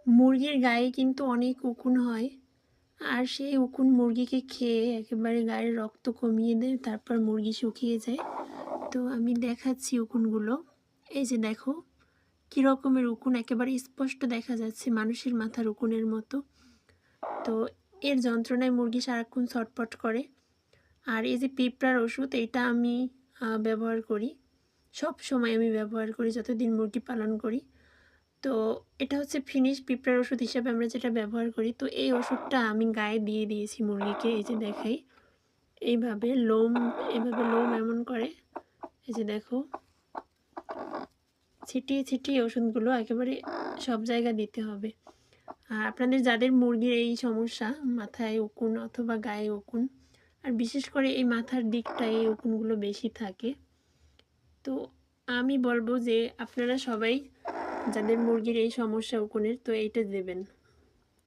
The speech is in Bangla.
মুরগির গায়ে কিন্তু অনেক উকুন হয়। আর সেই উকুন মুরগিকে খেয়ে একেবারে গায়ের রক্ত কমিয়ে দেয়, তারপর মুরগি শুকিয়ে যায়। তো আমি দেখাচ্ছি উকুনগুলো। এই যে দেখো কী রকমের উকুন, একেবারে স্পষ্ট দেখা যাচ্ছে মানুষের মাথার উকুনের মতো। তো এর যন্ত্রণায় মুরগি সারাক্ষণ ছটফট করে। আর এই যে পিঁপড়ার ওষুধ, এইটা আমি ব্যবহার করি, সব সময় আমি ব্যবহার করি যতদিন মুরগি পালন করি। তো এটা হচ্ছে ফিনিশ পিঁপড়ার ওষুধ হিসাবে আমরা যেটা ব্যবহার করি। তো এই ওষুধটা আমি গায়ে দিয়ে দিয়েছি মুরগিকে। এই যে দেখাই, এইভাবে লোম, এভাবে লোম এমন করে, এই যে দেখো ছিটিয়ে ছিটিয়ে ওষুধগুলো একেবারে সব জায়গা দিতে হবে। আর আপনাদের যাদের মুরগির এই সমস্যা, মাথায় উকুন অথবা গায়ে উকুন, আর বিশেষ করে এই মাথার দিকটায় এই উকুনগুলো বেশি থাকে, তো আমি বলবো যে আপনারা সবাই যাদের মুরগির এই সমস্যা উকুনের, তো এইটা দেবেন।